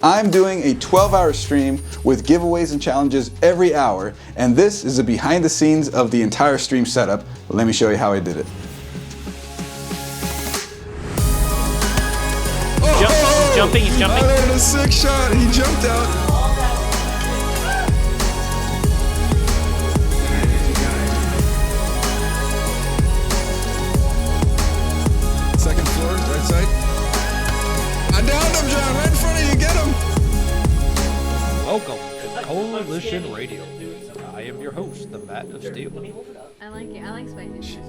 I'm doing a 12-hour stream with giveaways and challenges every hour, and this is a behind the scenes of the entire stream setup. Let me show you how I did it. He's jumping, he's jumping. I had a sick shot, he jumped out. Second floor, right side. I downed him, John, right in front of you, get him! Welcome to Coalition Radio. I am your host, the Vat of Steel. I like it, I like spicy.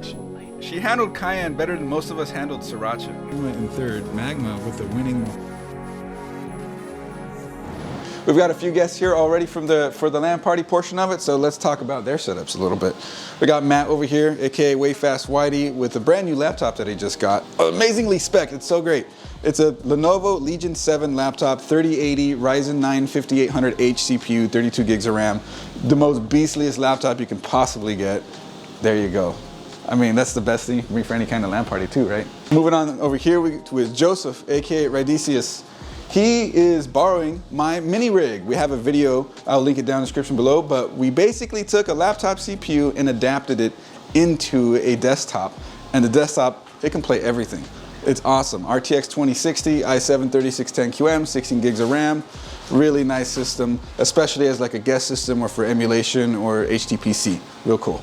She handled Cayenne better than most of us handled Sriracha. We went in third, Magma with the winning. We've got a few guests here already for the LAN party portion of it, so let's talk about their setups a little bit. We got Matt over here, aka Way Fast Whitey, with a brand new laptop that he just got. Amazingly spec'd, it's so great. It's a Lenovo Legion 7 laptop, 3080 Ryzen 9 5800H CPU, 32 gigs of RAM. The most beastliest laptop you can possibly get. There you go. I mean, that's the best thing you can bring for any kind of LAN party too, right? Moving on over here with Joseph, aka Rydesius. He is borrowing my mini rig. We have a video, I'll link it down in the description below, but we basically took a laptop CPU and adapted it into a desktop. And the desktop, it can play everything. It's awesome. RTX 2060, i7 3610QM, 16 gigs of RAM. Really nice system, especially as like a guest system or for emulation or HTPC. Real cool.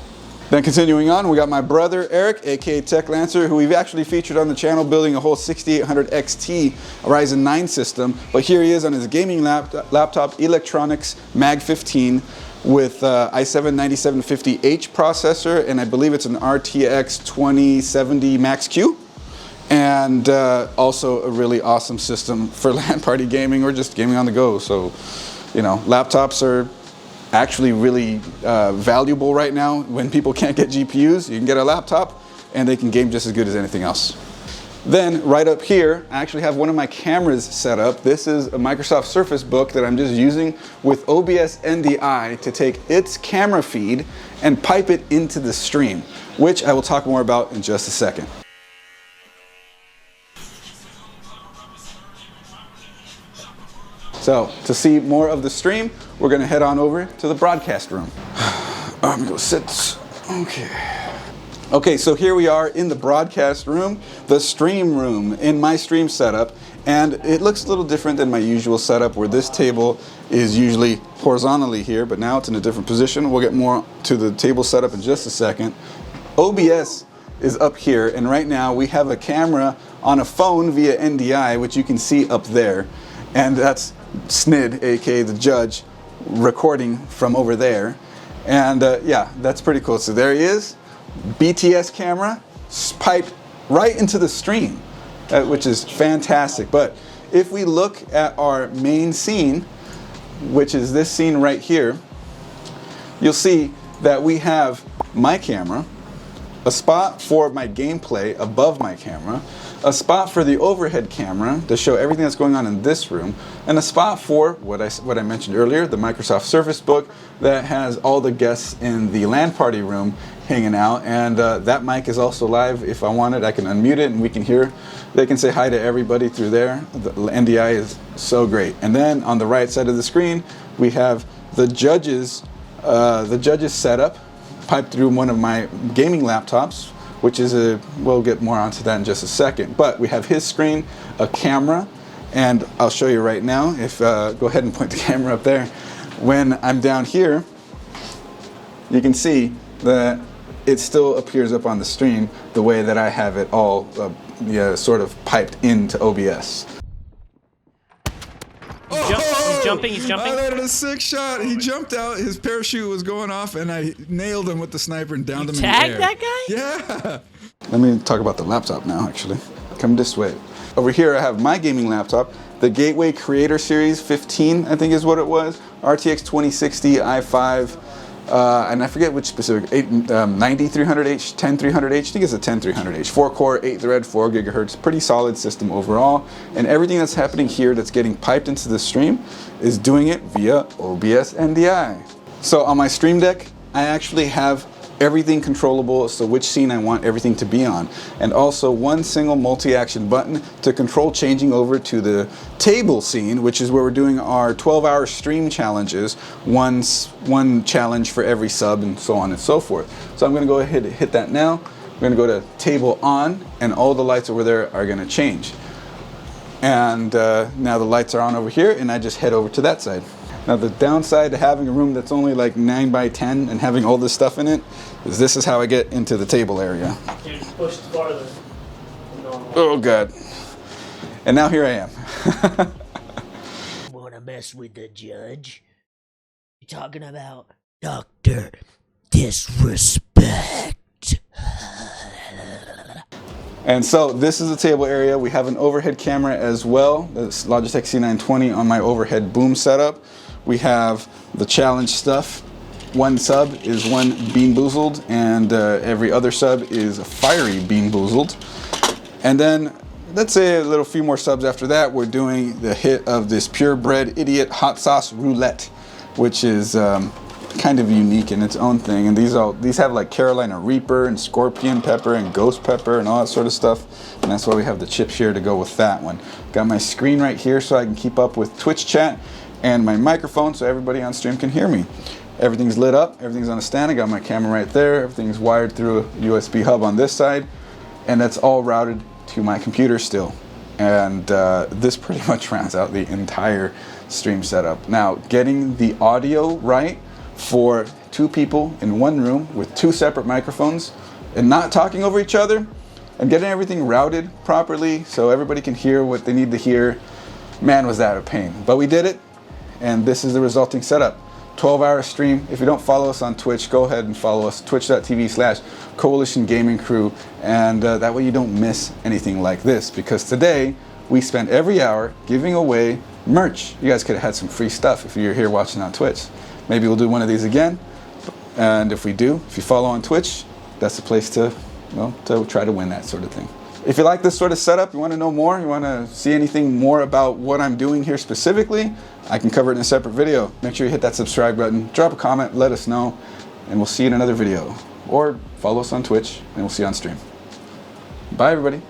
Then continuing on, we got my brother Eric, aka Tech Lancer, who we've actually featured on the channel building a whole 6800 XT Ryzen 9 system. But here he is on his gaming laptop Electronics Mag 15 with i7 9750H processor, and I believe it's an RTX 2070 Max-Q. And also a really awesome system for LAN party gaming or just gaming on the go. So, you know, laptops are actually really valuable right now. When people can't get GPUs, you can get a laptop and they can game just as good as anything else. Then right up here, I actually have one of my cameras set up. This is a Microsoft Surface Book that I'm just using with OBS NDI to take its camera feed and pipe it into the stream, which I will talk more about in just a second. So, to see more of the stream, we're gonna head on over to the broadcast room. I'm gonna go sit, okay, so here we are in the broadcast room, the stream room in my stream setup, and it looks a little different than my usual setup where this table is usually horizontally here, but now it's in a different position. We'll get more to the table setup in just a second. OBS is up here, and right now we have a camera on a phone via NDI, which you can see up there, and that's Snid, aka the judge, recording from over there. And yeah, that's pretty cool. So there he is, BTS camera, piped right into the stream, which is fantastic. But if we look at our main scene, which is this scene right here, you'll see that we have my camera, a spot for my gameplay above my camera, a spot for the overhead camera to show everything that's going on in this room, and a spot for what I mentioned earlier, the Microsoft Surface Book that has all the guests in the LAN party room hanging out. And that mic is also live. If I want it, I can unmute it and we can hear. They can say hi to everybody through there. The NDI is so great. And then on the right side of the screen, we have the judges setup piped through one of my gaming laptops, which is we'll get more onto that in just a second. But we have his screen, a camera, and I'll show you right now. If go ahead and point the camera up there. When I'm down here, you can see that it still appears up on the stream the way that I have it all sort of piped into OBS. He's jumping, he's jumping. I had a sick shot. He jumped out, his parachute was going off, and I nailed him with the sniper and downed him in the air. Tagged that guy? Yeah. Let me talk about the laptop now, actually. Come this way. Over here, I have my gaming laptop, the Gateway Creator Series 15, I think is what it was. RTX 2060, i5, and I forget which specific, 9300H, 10300H, I think it's a 10300H, 4-core, 8-thread, 4 gigahertz, pretty solid system overall. And everything that's happening here that's getting piped into the stream is doing it via OBS NDI. So on my Stream Deck, I actually have everything controllable, so which scene I want everything to be on. And also one single multi-action button to control changing over to the table scene, which is where we're doing our 12-hour stream challenges, one challenge for every sub and so on and so forth. So I'm gonna go ahead and hit that now. I'm gonna go to table on, and all the lights over there are gonna change. And now the lights are on over here, and I just head over to that side. Now the downside to having a room that's only like 9 by 10 and having all this stuff in it is this is how I get into the table area. You just push farther. Oh God. And now here I am. Wanna mess with the judge? You talking about Dr. Disrespect? And so this is the table area. We have an overhead camera as well. This Logitech C920 on my overhead boom setup. We have the challenge stuff. One sub is one Bean Boozled, and every other sub is a fiery Bean Boozled. And then, let's say a little few more subs after that, we're doing the hit of this purebred idiot hot sauce roulette, which is kind of unique in its own thing. And these have like Carolina Reaper and Scorpion Pepper and Ghost Pepper and all that sort of stuff. And that's why we have the chips here to go with that one. Got my screen right here so I can keep up with Twitch chat, and my microphone so everybody on stream can hear me. Everything's lit up, everything's on a stand. I got my camera right there. Everything's wired through a USB hub on this side, and that's all routed to my computer still. And this pretty much rounds out the entire stream setup. Now, getting the audio right for 2 people in one room with 2 separate microphones and not talking over each other, and getting everything routed properly so everybody can hear what they need to hear, man, was that a pain. But we did it, and this is the resulting setup. 12-hour stream. If you don't follow us on Twitch, go ahead and follow us, twitch.tv/Coalition Gaming Crew, and that way you don't miss anything like this, because today we spent every hour giving away merch. You guys could have had some free stuff if you're here watching on Twitch. Maybe we'll do one of these again, and if we do, if you follow on Twitch, that's the place to, well, to try to win that sort of thing. If you like this sort of setup, you want to know more, you want to see anything more about what I'm doing here specifically, I can cover it in a separate video. Make sure you hit that subscribe button, drop a comment, let us know, and we'll see you in another video. Or follow us on Twitch, and we'll see you on stream. Bye, everybody.